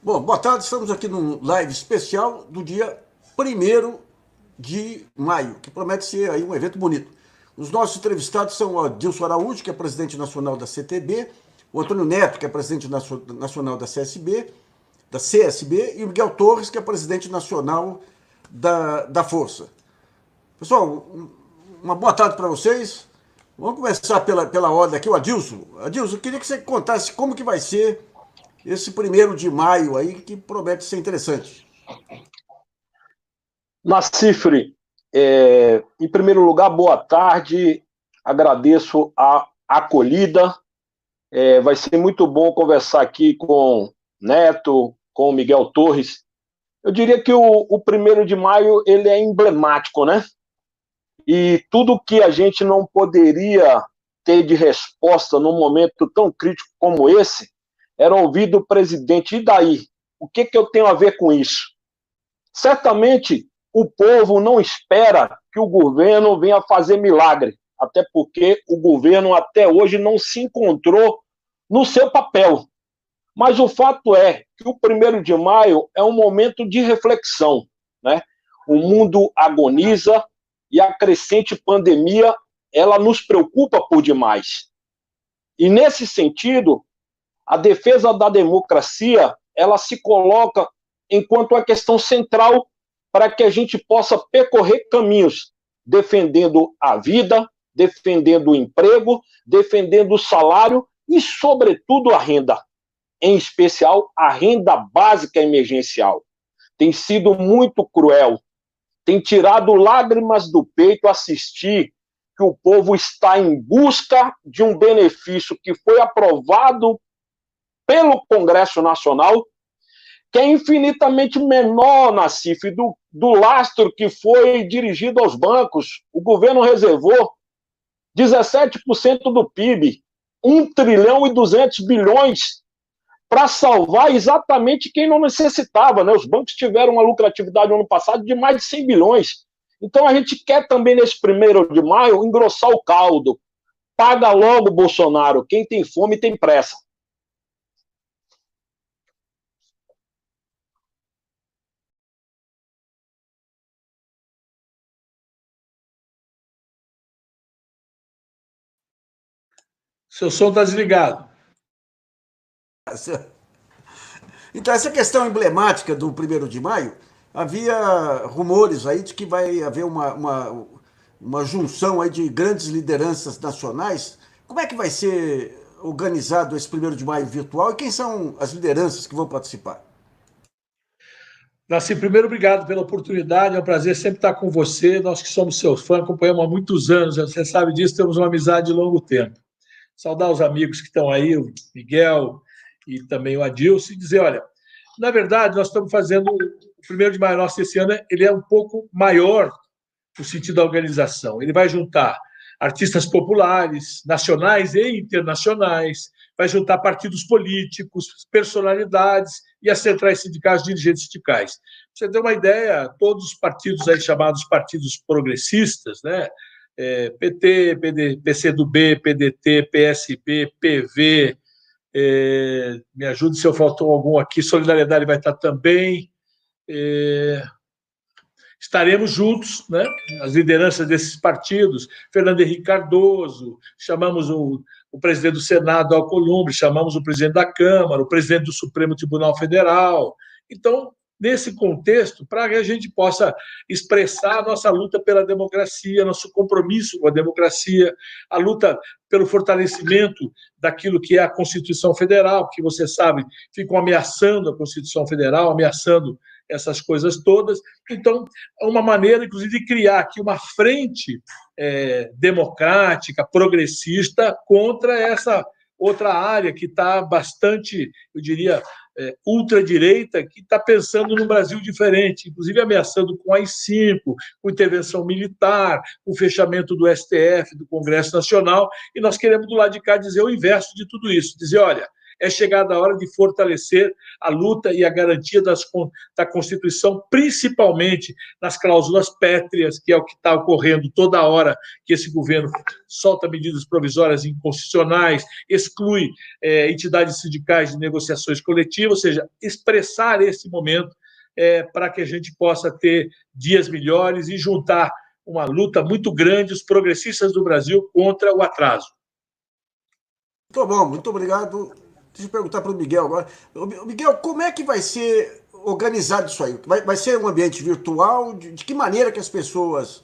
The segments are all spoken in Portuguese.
Bom, boa tarde, estamos aqui num live especial do dia 1º de maio, que promete ser aí um evento bonito. Os nossos entrevistados são o Adilson Araújo, que é presidente nacional da CTB, o Antônio Neto, que é presidente nacional da CSB, e o Miguel Torres, que é presidente nacional da Força. Pessoal, uma boa tarde para vocês. Vamos começar pela ordem aqui, o Adilson. Adilson, eu queria que você contasse como que vai ser esse 1º de maio aí, que promete ser interessante. Nacifre, em primeiro lugar, boa tarde, agradeço a acolhida, vai ser muito bom conversar aqui com Neto, com o Miguel Torres. Eu diria que o 1º de maio ele é emblemático, né? E tudo que a gente não poderia ter de resposta num momento tão crítico como esse, era ouvir do presidente, e daí? O que eu tenho a ver com isso? Certamente, o povo não espera que o governo venha fazer milagre, até porque o governo até hoje não se encontrou no seu papel. Mas o fato é que o 1º de maio é um momento de reflexão, né? O mundo agoniza e a crescente pandemia, ela nos preocupa por demais. E nesse sentido, a defesa da democracia, ela se coloca enquanto a questão central para que a gente possa percorrer caminhos, defendendo a vida, defendendo o emprego, defendendo o salário e, sobretudo, a renda, em especial a renda básica emergencial. Tem sido muito cruel, tem tirado lágrimas do peito assistir que o povo está em busca de um benefício que foi aprovado pelo Congresso Nacional, que é infinitamente menor, Nassif, do lastro que foi dirigido aos bancos. O governo reservou 17% do PIB, 1 trilhão e 200 bilhões, para salvar exatamente quem não necessitava, né? Os bancos tiveram uma lucratividade no ano passado de mais de 100 bilhões. Então a gente quer também, nesse 1º de maio, engrossar o caldo. Paga logo, Bolsonaro. Quem tem fome tem pressa. Seu som está desligado. Então, essa questão emblemática do 1º de maio, havia rumores aí de que vai haver uma junção aí de grandes lideranças nacionais. Como é que vai ser organizado esse 1º de maio virtual e quem são as lideranças que vão participar? Nasci, primeiro, obrigado pela oportunidade, é um prazer sempre estar com você, nós que somos seus fãs, acompanhamos há muitos anos, você sabe disso, temos uma amizade de longo tempo. Saudar os amigos que estão aí, o Miguel e também o Adilson, e dizer, olha, na verdade, nós estamos fazendo, o 1º de maio nosso esse ano, ele é um pouco maior no sentido da organização, ele vai juntar artistas populares, nacionais e internacionais, vai juntar partidos políticos, personalidades e as centrais sindicais, dirigentes sindicais. Pra você ter uma ideia, todos os partidos aí chamados partidos progressistas, né? PT, PCdoB, PDT, PSB, PV, me ajude se eu faltou algum aqui, Solidariedade vai estar também. Estaremos juntos, né? As lideranças desses partidos, Fernando Henrique Cardoso, chamamos o presidente do Senado, Alcolumbre, chamamos o presidente da Câmara, o presidente do Supremo Tribunal Federal. Então, nesse contexto, para que a gente possa expressar a nossa luta pela democracia, nosso compromisso com a democracia, a luta pelo fortalecimento daquilo que é a Constituição Federal, que você sabe, ficam ameaçando a Constituição Federal, ameaçando essas coisas todas. Então, é uma maneira, inclusive, de criar aqui uma frente democrática, progressista, contra essa outra área que está bastante, eu diria, ultradireita, que está pensando num Brasil diferente, inclusive ameaçando com AI-5, com intervenção militar, com o fechamento do STF, do Congresso Nacional, e nós queremos, do lado de cá, dizer o inverso de tudo isso, dizer, olha, é chegada a hora de fortalecer a luta e a garantia da Constituição, principalmente nas cláusulas pétreas, que é o que está ocorrendo toda hora, que esse governo solta medidas provisórias inconstitucionais, exclui entidades sindicais de negociações coletivas, ou seja, expressar esse momento para que a gente possa ter dias melhores e juntar uma luta muito grande, os progressistas do Brasil, contra o atraso. Muito bom, muito obrigado. Deixa eu perguntar para o Miguel agora. Miguel, como é que vai ser organizado isso aí? Vai ser um ambiente virtual? De que maneira que as pessoas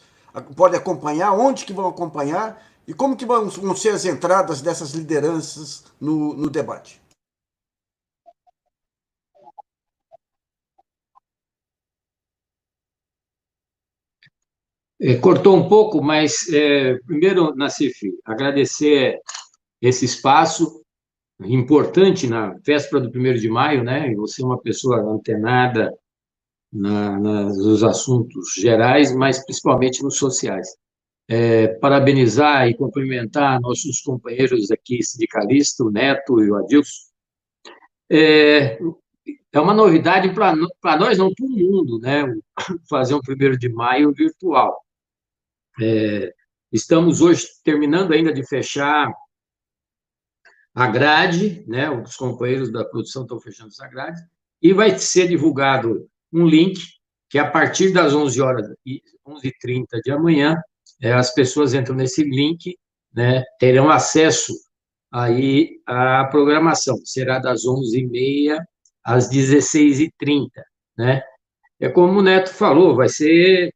podem acompanhar? Onde que vão acompanhar? E como que vão ser as entradas dessas lideranças no debate? Cortou um pouco, mas primeiro, Nassif, agradecer esse espaço importante na véspera do 1º de maio, né? E você é uma pessoa antenada nos assuntos gerais, mas principalmente nos sociais. Parabenizar e cumprimentar nossos companheiros aqui sindicalistas, o Neto e o Adilson. É uma novidade para nós, não para o mundo, né? Fazer um 1º de maio virtual. Estamos hoje terminando ainda de fechar a grade, né? Os companheiros da produção estão fechando essa grade, e vai ser divulgado um link que, a partir das 11h30 de amanhã, as pessoas entram nesse link, né? Terão acesso aí à programação, será das 11h30 às 16h30, né? Como o Neto falou, vai ser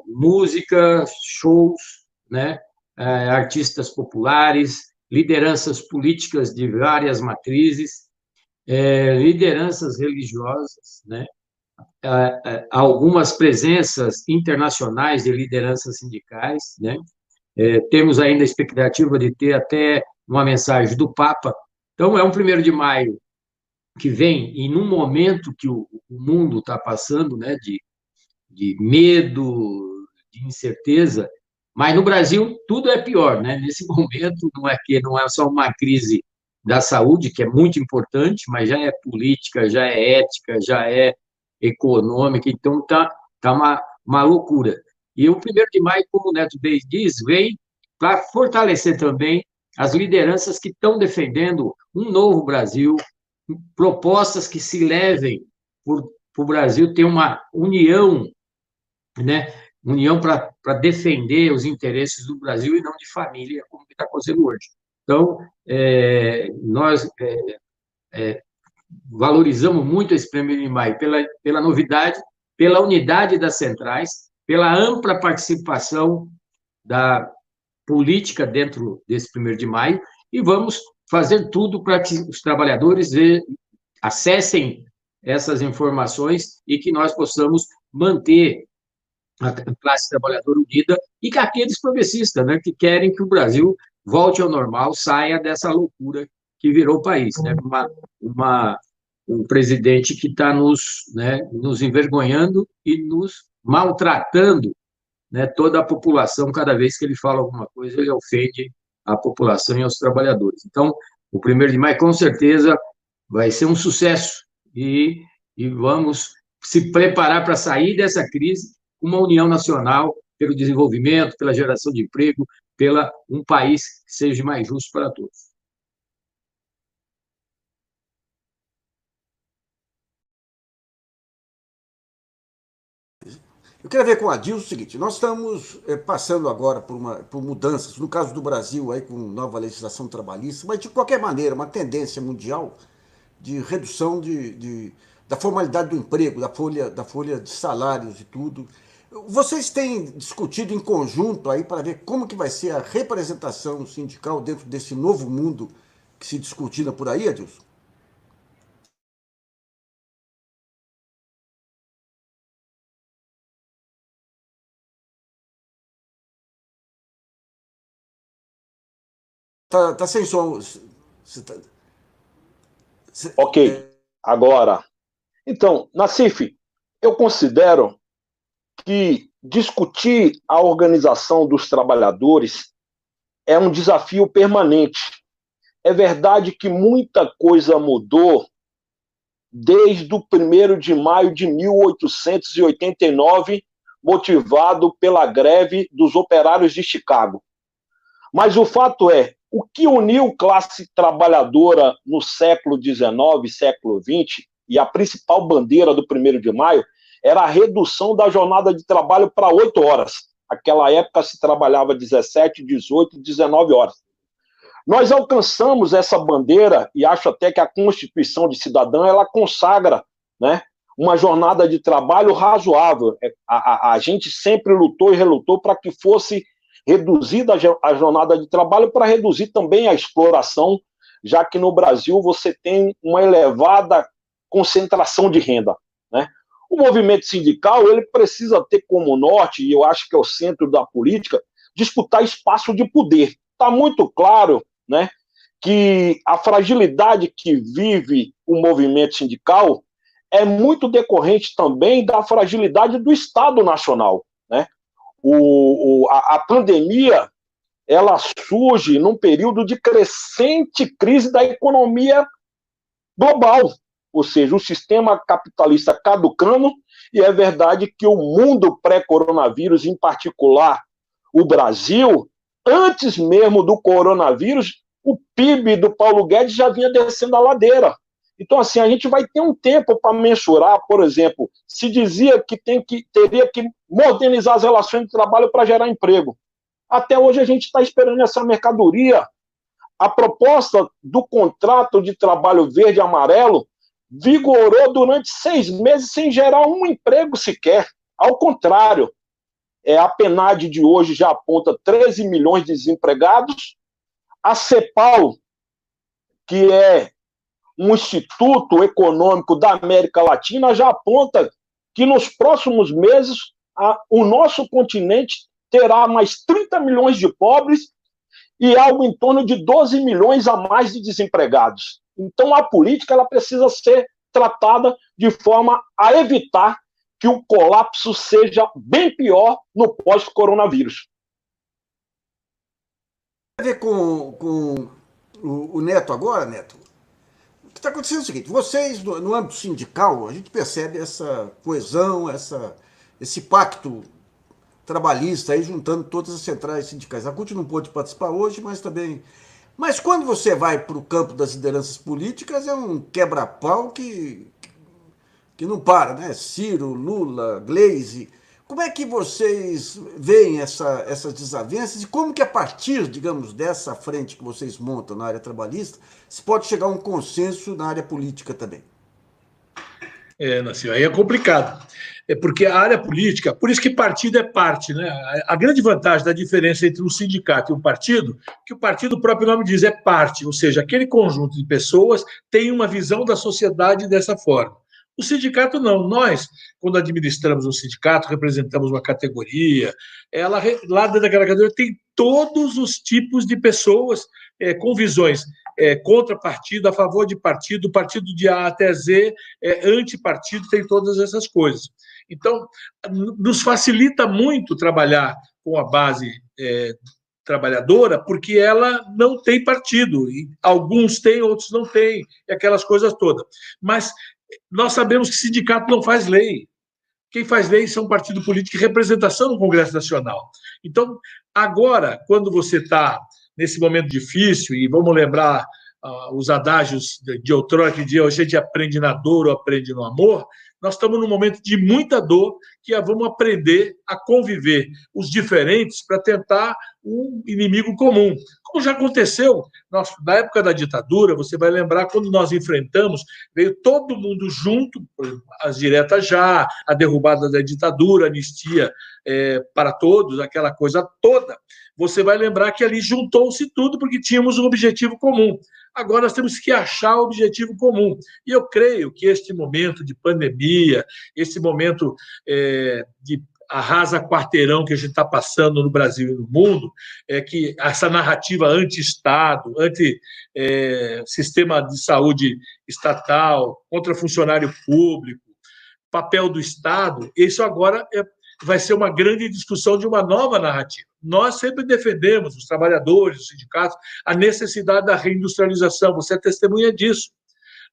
música, shows, né? Artistas populares, lideranças políticas de várias matrizes, lideranças religiosas, né? Algumas presenças internacionais de lideranças sindicais, né? Temos ainda a expectativa de ter até uma mensagem do Papa. Então, é um 1º de maio que vem, e num momento que o mundo está passando, né, de medo, de incerteza, mas no Brasil tudo é pior, né? Nesse momento não é só uma crise da saúde, que é muito importante, mas já é política, já é ética, já é econômica, então tá uma loucura. E o 1º de maio, como o Neto Bey diz, vem para fortalecer também as lideranças que estão defendendo um novo Brasil, propostas que se levem para o Brasil ter uma união, né? União para defender os interesses do Brasil e não de família, como está acontecendo hoje. Então, nós valorizamos muito esse 1º de maio pela novidade, pela unidade das centrais, pela ampla participação da política dentro desse 1º de maio, e vamos fazer tudo para que os trabalhadores acessem essas informações e que nós possamos manter a classe trabalhadora unida e aqueles progressistas, né, que querem que o Brasil volte ao normal, saia dessa loucura que virou o país, né? Um presidente que está nos envergonhando e nos maltratando, né, toda a população. Cada vez que ele fala alguma coisa, ele ofende a população e os trabalhadores. Então, o 1º de maio, com certeza, vai ser um sucesso e vamos se preparar para sair dessa crise, uma união nacional pelo desenvolvimento, pela geração de emprego, pela um país que seja mais justo para todos. Eu quero ver com a Adilson o seguinte: nós estamos passando agora por mudanças, no caso do Brasil, aí, com nova legislação trabalhista, mas de qualquer maneira, uma tendência mundial de redução da formalidade do emprego, da folha de salários e tudo. Vocês têm discutido em conjunto aí para ver como que vai ser a representação sindical dentro desse novo mundo que se discutina por aí, Adilson? Tá sem som. Ok, agora. Então, Nassif, eu considero que discutir a organização dos trabalhadores é um desafio permanente. é verdade que muita coisa mudou desde o 1º de maio de 1889, motivado pela greve dos operários de Chicago. Mas o fato é, o que uniu classe trabalhadora no século XIX, século XX, e a principal bandeira do 1º de maio, era a redução da jornada de trabalho para 8 horas. Naquela época se trabalhava 17, 18, 19 horas. Nós alcançamos essa bandeira, e acho até que a Constituição de Cidadão, ela consagra, né, uma jornada de trabalho razoável. A gente sempre lutou e relutou para que fosse reduzida a jornada de trabalho, para reduzir também a exploração, já que no Brasil você tem uma elevada concentração de renda, né? O movimento sindical, ele precisa ter como norte, e eu acho que é o centro da política, disputar espaço de poder. Está muito claro, né, que a fragilidade que vive o movimento sindical é muito decorrente também da fragilidade do Estado Nacional, né? A pandemia, ela surge num período de crescente crise da economia global, ou seja, o sistema capitalista caducando, e é verdade que o mundo pré-coronavírus, em particular o Brasil, antes mesmo do coronavírus, o PIB do Paulo Guedes já vinha descendo a ladeira. Então, assim, a gente vai ter um tempo para mensurar, por exemplo, se dizia que teria que modernizar as relações de trabalho para gerar emprego. Até hoje a gente está esperando essa mercadoria. A proposta do contrato de trabalho verde e amarelo vigorou durante 6 meses sem gerar um emprego sequer. Ao contrário, a PNAD de hoje já aponta 13 milhões de desempregados. A CEPAL, que é um instituto econômico da América Latina, já aponta que nos próximos meses o nosso continente terá mais 30 milhões de pobres e algo em torno de 12 milhões a mais de desempregados. Então a política, ela precisa ser tratada de forma a evitar que o colapso seja bem pior no pós-coronavírus. Tem a ver com o Neto agora, Neto? O que está acontecendo é o seguinte, vocês, no âmbito sindical, a gente percebe essa coesão, esse pacto trabalhista aí, juntando todas as centrais sindicais. A CUT não pôde participar hoje, mas também... Mas quando você vai para o campo das lideranças políticas, é um quebra-pau que não para, né? Ciro, Lula, Gleisi. Como é que vocês veem essas desavenças e como que a partir, digamos, dessa frente que vocês montam na área trabalhista, se pode chegar a um consenso na área política também? Nasceu, aí é complicado. É porque a área política, por isso que partido é parte, né? A grande vantagem da diferença entre um sindicato e um partido, que o partido, o próprio nome diz, é parte, ou seja, aquele conjunto de pessoas tem uma visão da sociedade dessa forma. O sindicato não. Nós, quando administramos um sindicato, representamos uma categoria, lá dentro daquela categoria tem todos os tipos de pessoas com visões contra partido, a favor de partido, partido de A até Z, antipartido, tem todas essas coisas. Então, nos facilita muito trabalhar com a base trabalhadora, porque ela não tem partido. E alguns têm, outros não têm, e aquelas coisas todas. Mas nós sabemos que sindicato não faz lei. Quem faz lei são partido político e representação no Congresso Nacional. Então, agora, quando você está nesse momento difícil, e vamos lembrar os adágios de outrora, que dizia, a gente aprende na dor ou aprende no amor, nós estamos num momento de muita dor, que vamos aprender a conviver os diferentes para tentar um inimigo comum. Como já aconteceu na época da ditadura, você vai lembrar, quando nós enfrentamos, veio todo mundo junto, as diretas já, a derrubada da ditadura, anistia para todos, aquela coisa toda. Você vai lembrar que ali juntou-se tudo porque tínhamos um objetivo comum. Agora nós temos que achar o objetivo comum. E eu creio que este momento de pandemia, esse momento de arrasa quarteirão que a gente está passando no Brasil e no mundo, que essa narrativa anti-Estado, anti-sistema de saúde estatal, contra funcionário público, papel do Estado, isso agora vai ser uma grande discussão de uma nova narrativa. Nós sempre defendemos, os trabalhadores, os sindicatos, a necessidade da reindustrialização. Você é testemunha disso.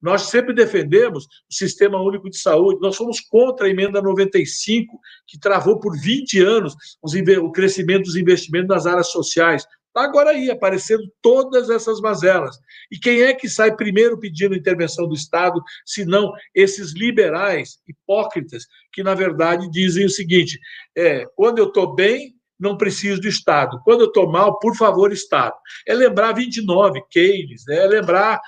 Nós sempre defendemos o Sistema Único de Saúde. Nós fomos contra a emenda 95, que travou por 20 anos o crescimento dos investimentos nas áreas sociais. Está agora aí, aparecendo todas essas mazelas. E quem é que sai primeiro pedindo intervenção do Estado, se não esses liberais hipócritas que, na verdade, dizem o seguinte: quando eu estou bem, não preciso do Estado. Quando eu estou mal, por favor, Estado. É lembrar 29, Keynes, é lembrar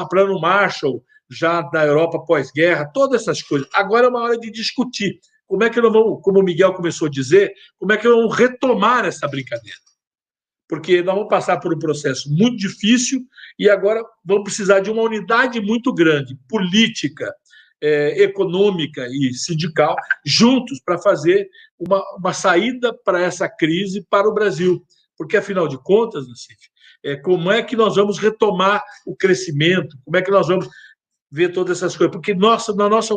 Plano Marshall, já da Europa pós-guerra, todas essas coisas. Agora é uma hora de discutir. Como é que nós vamos, como o Miguel começou a dizer, como é que nós vamos retomar essa brincadeira? Porque nós vamos passar por um processo muito difícil e agora vamos precisar de uma unidade muito grande, política, econômica e sindical, juntos para fazer uma saída para essa crise para o Brasil. Porque, afinal de contas, Nassif, como é que nós vamos retomar o crescimento? Como é que nós vamos ver todas essas coisas? Porque na nossa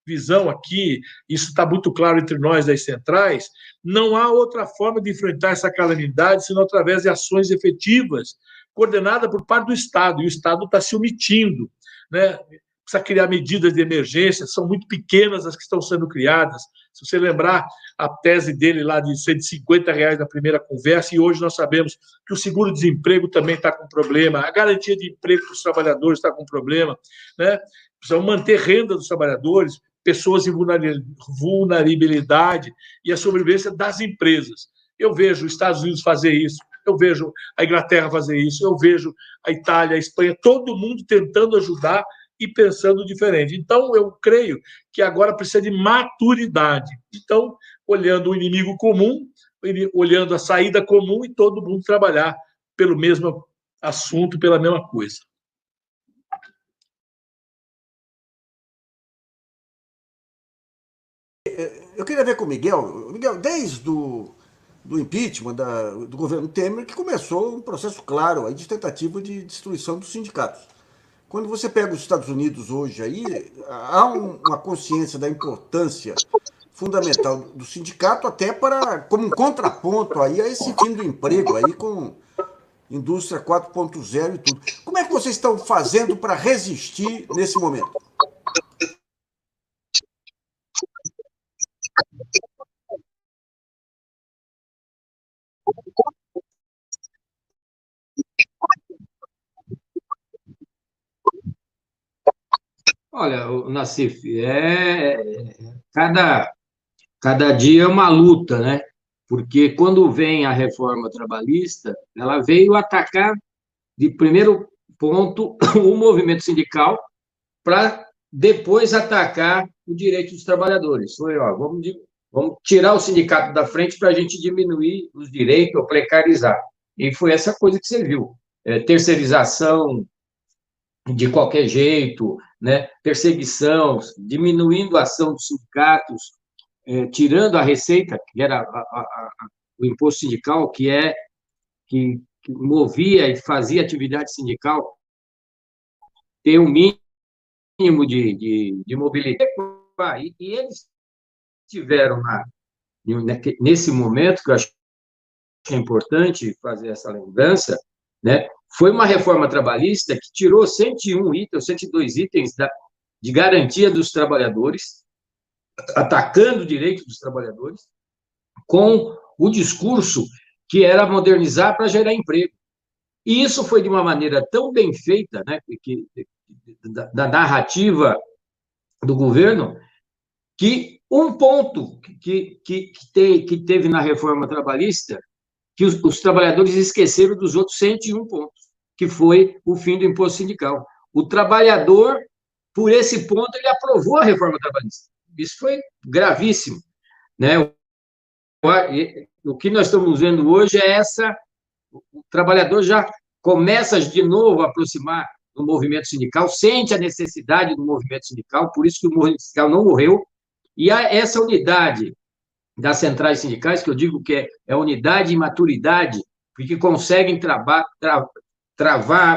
visão aqui, isso está muito claro entre nós das centrais, não há outra forma de enfrentar essa calamidade senão através de ações efetivas, coordenadas por parte do Estado, e o Estado está se omitindo, né? Precisa criar medidas de emergência, são muito pequenas as que estão sendo criadas. Se você lembrar a tese dele lá de R$150 na primeira conversa, e hoje nós sabemos que o seguro-desemprego também está com problema, a garantia de emprego para os trabalhadores está com problema, né? Precisamos manter renda dos trabalhadores, pessoas em vulnerabilidade e a sobrevivência das empresas. Eu vejo os Estados Unidos fazer isso, eu vejo a Inglaterra fazer isso, eu vejo a Itália, a Espanha, todo mundo tentando ajudar e pensando diferente. Então, eu creio que agora precisa de maturidade. Então, olhando o inimigo comum, olhando a saída comum e todo mundo trabalhar pelo mesmo assunto, pela mesma coisa. Eu queria ver com o Miguel. Miguel, desde do impeachment do governo Temer, que começou um processo claro aí de tentativa de destruição dos sindicatos. Quando você pega os Estados Unidos hoje, aí, há uma consciência da importância fundamental do sindicato, até como um contraponto aí a esse fim do emprego aí com indústria 4.0 e tudo. Como é que vocês estão fazendo para resistir nesse momento? Olha, Nassif, cada dia é uma luta, né? Porque quando vem a reforma trabalhista, ela veio atacar, de primeiro ponto, o movimento sindical, para depois atacar o direito dos trabalhadores. Foi, ó, vamos tirar o sindicato da frente para a gente diminuir os direitos ou precarizar. E foi essa coisa que você viu. Terceirização de qualquer jeito, né? Perseguição, diminuindo a ação dos sindicatos, tirando a receita, que era o imposto sindical, que movia e fazia atividade sindical, ter um mínimo de mobilidade. E eles tiveram, nesse momento, que eu acho que é importante fazer essa lembrança, né? Foi uma reforma trabalhista que tirou 101 itens, 102 itens de garantia dos trabalhadores, atacando o direito dos trabalhadores, com o discurso que era modernizar para gerar emprego. E isso foi de uma maneira tão bem feita, né, da narrativa do governo, que um ponto que teve na reforma trabalhista, que os trabalhadores esqueceram dos outros 101 pontos, que foi o fim do imposto sindical. O trabalhador, por esse ponto, ele aprovou a reforma trabalhista. Isso foi gravíssimo, né? O que nós estamos vendo hoje é o trabalhador já começa de novo a aproximar do movimento sindical, sente a necessidade do movimento sindical, por isso que o movimento sindical não morreu, e essa unidade das centrais sindicais, que eu digo que é unidade e maturidade, porque conseguem travar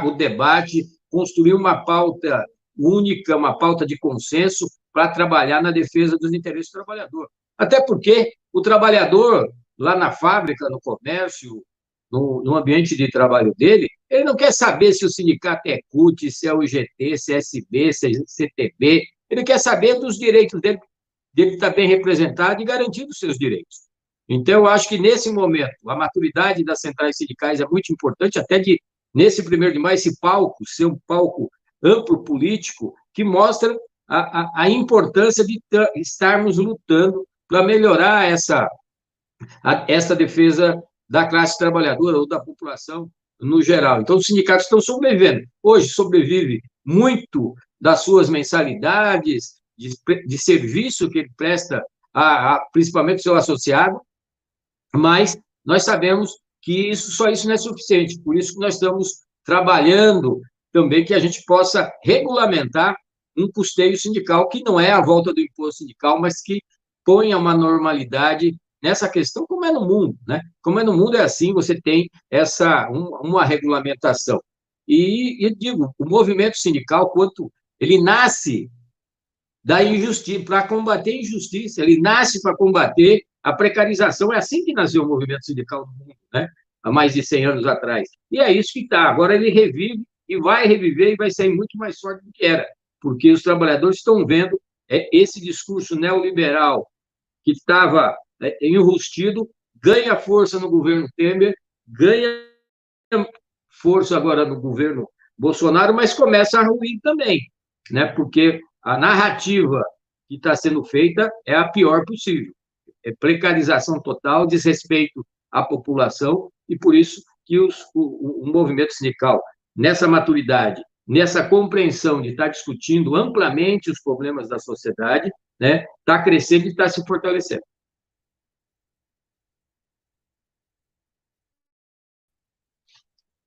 o debate, construir uma pauta única, uma pauta de consenso para trabalhar na defesa dos interesses do trabalhador. Até porque o trabalhador, lá na fábrica, no comércio, no ambiente de trabalho dele, ele não quer saber se o sindicato é CUT, se é UGT, se é SB, se é CTB, ele quer saber dos direitos dele estar bem representado e garantindo os seus direitos. Então, eu acho que, nesse momento, a maturidade das centrais sindicais é muito importante, até de, nesse 1º de maio, esse palco ser um palco amplo político que mostra a importância de estarmos lutando para melhorar essa defesa da classe trabalhadora ou da população no geral. Então, os sindicatos estão sobrevivendo. Hoje, sobrevive muito das suas mensalidades, de serviço que ele presta, principalmente ao seu associado, mas nós sabemos que só isso não é suficiente. Por isso que nós estamos trabalhando também que a gente possa regulamentar um custeio sindical, que não é a volta do imposto sindical, mas que ponha uma normalidade nessa questão, como é no mundo, né? Como é no mundo, é assim, você tem uma regulamentação. E digo, o movimento sindical, quanto ele nasce da injustiça, para combater a injustiça, ele nasce para combater a precarização. É assim que nasceu o movimento sindical no mundo, né? Há mais de 100 anos atrás. E é isso que está. Agora ele revive e vai reviver e vai sair muito mais forte do que era, porque os trabalhadores estão vendo esse discurso neoliberal que estava enrustido, ganha força no governo Temer, ganha força agora no governo Bolsonaro, mas começa a ruir também, né? Porque a narrativa que está sendo feita é a pior possível. É precarização total, desrespeito à população, e por isso que o movimento sindical, nessa maturidade, nessa compreensão de estar discutindo amplamente os problemas da sociedade, né, está crescendo e está se fortalecendo.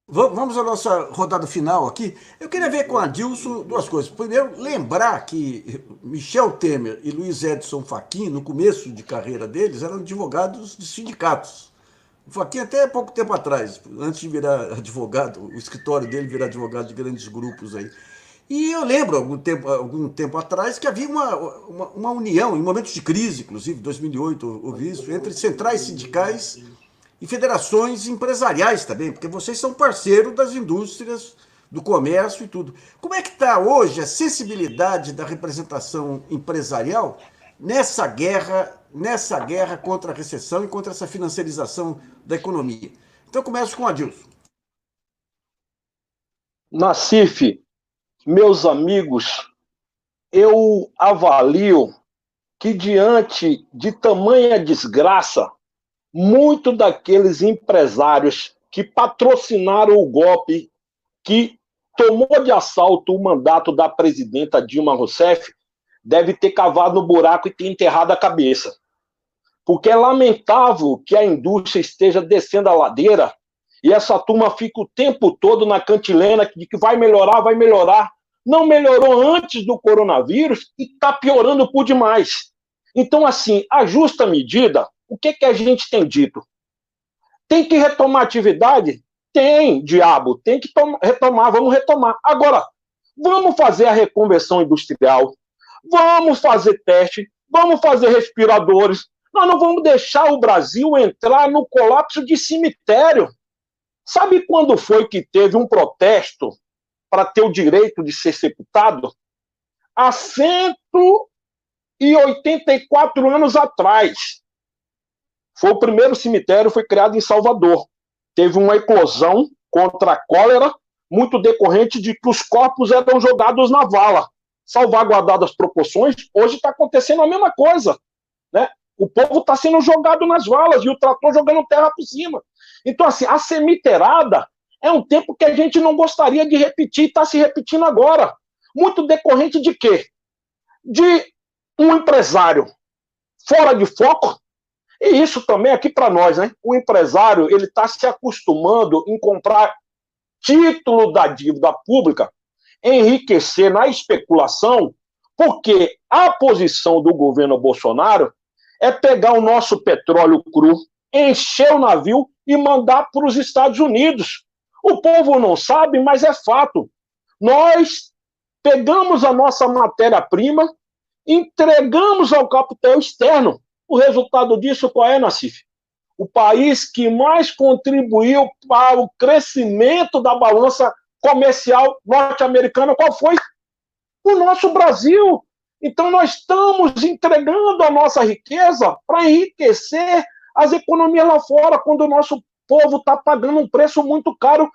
Vamos à nossa rodada final aqui. Eu queria ver com a Adilson 2 coisas. Primeiro, lembrar que Michel Temer e Luiz Edson Fachin, no começo de carreira deles, eram advogados de sindicatos. O Fachin até pouco tempo atrás, antes de virar advogado, o escritório dele virar advogado de grandes grupos aí. E eu lembro, algum tempo atrás, que havia uma união, em momentos de crise, inclusive, 2008 houve isso, entre centrais sindicais e federações empresariais também, porque vocês são parceiros das indústrias, do comércio e tudo. Como é que está hoje a sensibilidade da representação empresarial nessa guerra contra a recessão e contra essa financiarização da economia? Então, eu começo com o Adilson. Nassif, meus amigos, eu avalio que, diante de tamanha desgraça, muito daqueles empresários que patrocinaram o golpe, que tomou de assalto o mandato da presidenta Dilma Rousseff, deve ter cavado no buraco e ter enterrado a cabeça. Porque é lamentável que a indústria esteja descendo a ladeira e essa turma fica o tempo todo na cantilena de que vai melhorar, vai melhorar. Não melhorou antes do coronavírus e está piorando por demais. Então, assim, a justa medida, o que a gente tem dito? Tem que retomar a atividade? Tem, diabo, tem que retomar, vamos retomar. Agora, vamos fazer a reconversão industrial, vamos fazer teste, vamos fazer respiradores. Nós não vamos deixar o Brasil entrar no colapso de cemitério. Sabe quando foi que teve um protesto para ter o direito de ser sepultado? Há 184 anos atrás. Foi o primeiro cemitério, foi criado em Salvador. Teve uma eclosão contra a cólera, muito decorrente de que os corpos eram jogados na vala. Salvaguardadas as proporções, hoje está acontecendo a mesma coisa, né? O povo está sendo jogado nas valas e o trator jogando terra por cima. Então, assim, a cemiterada é um tempo que a gente não gostaria de repetir, está se repetindo agora. Muito decorrente de quê? De um empresário fora de foco. E isso também aqui para nós, né? O empresário, ele está se acostumando em comprar título da dívida pública, enriquecer na especulação, porque a posição do governo Bolsonaro é pegar o nosso petróleo cru, encher o navio e mandar para os Estados Unidos. O povo não sabe, mas é fato. Nós pegamos a nossa matéria-prima, entregamos ao capital externo. O resultado disso qual é, Nassif? O país que mais contribuiu para o crescimento da balança comercial norte-americana, qual foi? O nosso Brasil. Então, nós estamos entregando a nossa riqueza para enriquecer as economias lá fora, quando o nosso povo está pagando um preço muito caro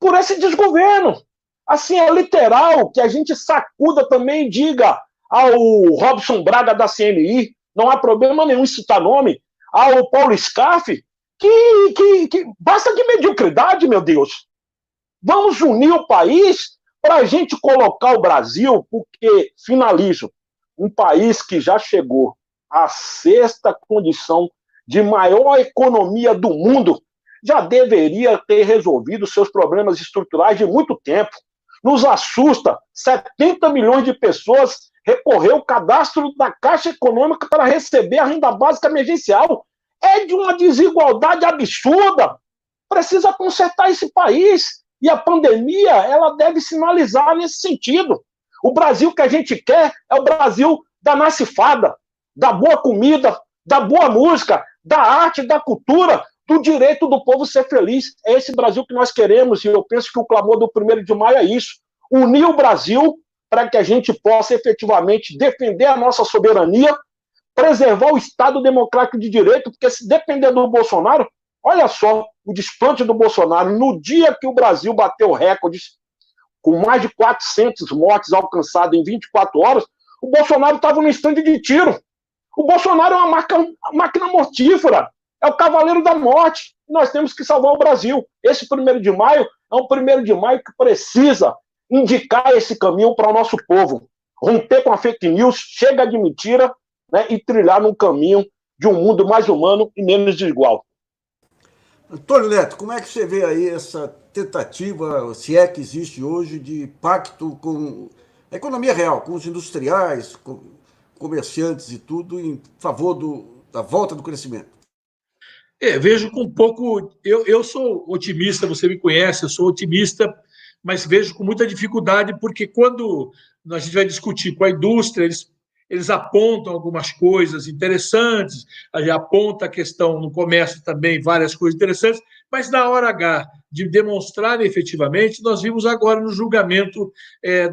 por esse desgoverno. Assim, é literal que a gente sacuda também e diga ao Robson Braga da CNI, não há problema nenhum em citar nome, ao Paulo Scaff, que basta de mediocridade, meu Deus. Vamos unir o país para a gente colocar o Brasil, porque, finalizo, um país que já chegou à 6ª condição de maior economia do mundo, já deveria ter resolvido seus problemas estruturais de muito tempo. Nos assusta, 70 milhões de pessoas recorrer ao cadastro da Caixa Econômica para receber a renda básica emergencial. É de uma desigualdade absurda. Precisa consertar esse país. E a pandemia, ela deve sinalizar nesse sentido. O Brasil que a gente quer é o Brasil da nacifada, da boa comida, da boa música, da arte, da cultura, do direito do povo ser feliz. É esse Brasil que nós queremos, e eu penso que o clamor do 1º de maio é isso. Unir o Brasil para que a gente possa efetivamente defender a nossa soberania, preservar o Estado Democrático de Direito, porque se depender do Bolsonaro, olha só o desplante do Bolsonaro, no dia que o Brasil bateu recordes, com mais de 400 mortes alcançadas em 24 horas, o Bolsonaro estava no estande de tiro. O Bolsonaro é uma máquina mortífera, é o cavaleiro da morte. Nós temos que salvar o Brasil. Esse 1º de maio é um 1º de maio que precisa indicar esse caminho para o nosso povo. Romper com a fake news, chega de mentira, né, e trilhar num caminho de um mundo mais humano e menos desigual. Antônio Neto, como é que você vê aí essa tentativa, se é que existe hoje, de pacto com a economia real, com os industriais, com comerciantes e tudo, em favor da volta do crescimento? Vejo com um pouco... Eu sou otimista, você me conhece, eu sou otimista, mas vejo com muita dificuldade, porque quando a gente vai discutir com a indústria, eles apontam algumas coisas interessantes, aponta a questão no comércio também, várias coisas interessantes, mas na hora H de demonstrar efetivamente, nós vimos agora no julgamento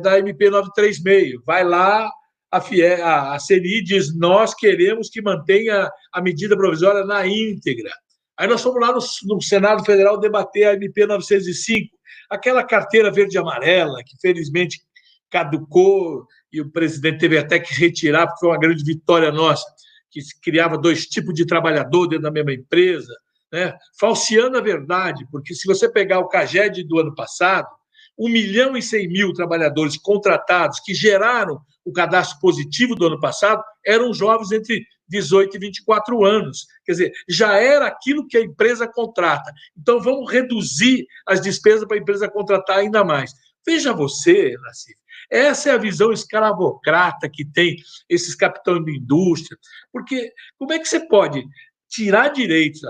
da MP 936. Vai lá, a CNI diz, nós queremos que mantenha a medida provisória na íntegra. Aí nós fomos lá no Senado Federal debater a MP 905, aquela carteira verde e amarela, que felizmente caducou, e o presidente teve até que retirar, porque foi uma grande vitória nossa, que criava 2 tipos de trabalhador dentro da mesma empresa, né? Falseando a verdade, porque se você pegar o CAGED do ano passado, 1.100.000 trabalhadores contratados que geraram o cadastro positivo do ano passado eram jovens entre 18 e 24 anos. Quer dizer, já era aquilo que a empresa contrata. Então, vamos reduzir as despesas para a empresa contratar ainda mais. Veja você, Nassif, essa é a visão escravocrata que tem esses capitães de indústria. Porque como é que você pode tirar direitos?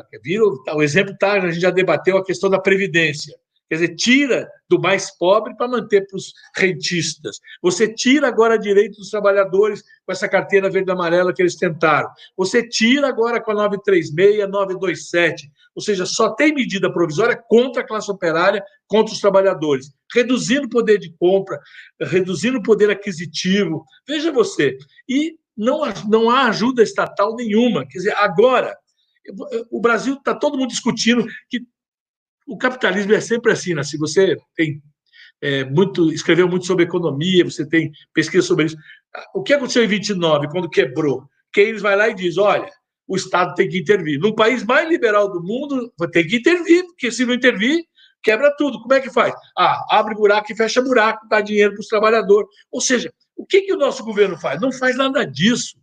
O exemplo está, a gente já debateu a questão da Previdência. Quer dizer, tira do mais pobre para manter para os rentistas. Você tira agora direitos dos trabalhadores com essa carteira verde e amarela que eles tentaram. Você tira agora com a 936, 927. Ou seja, só tem medida provisória contra a classe operária, contra os trabalhadores, reduzindo o poder de compra, reduzindo o poder aquisitivo. Veja você, e não há ajuda estatal nenhuma. Quer dizer, agora, o Brasil está todo mundo discutindo que o capitalismo é sempre assim, né? Se você tem escreveu muito sobre economia, você tem pesquisa sobre isso. O que aconteceu em 29, quando quebrou? Keynes vai lá e diz, olha, o Estado tem que intervir. No país mais liberal do mundo, tem que intervir, porque se não intervir, quebra tudo. Como é que faz? Abre buraco e fecha buraco, dá dinheiro para os trabalhadores. Ou seja, o que o nosso governo faz? Não faz nada disso.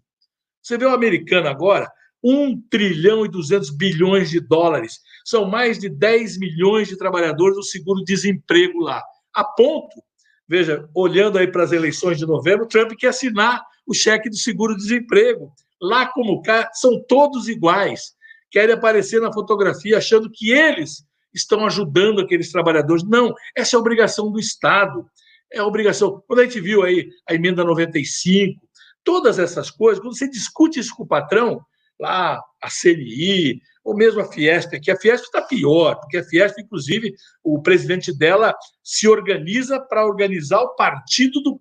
Você vê o americano agora, 1 trilhão e 200 bilhões de dólares. São mais de 10 milhões de trabalhadores no seguro-desemprego lá. A ponto, veja, olhando aí para as eleições de novembro, Trump quer assinar o cheque do seguro-desemprego. Lá como cá, são todos iguais. Querem aparecer na fotografia achando que eles estão ajudando aqueles trabalhadores. Não, essa é a obrigação do Estado. É a obrigação. Quando a gente viu aí a emenda 95, Todas essas coisas, quando você discute isso com o patrão, lá a CNI, ou mesmo a Fiesp, que a Fiesp está pior, porque a Fiesp, inclusive, o presidente dela se organiza para organizar o partido do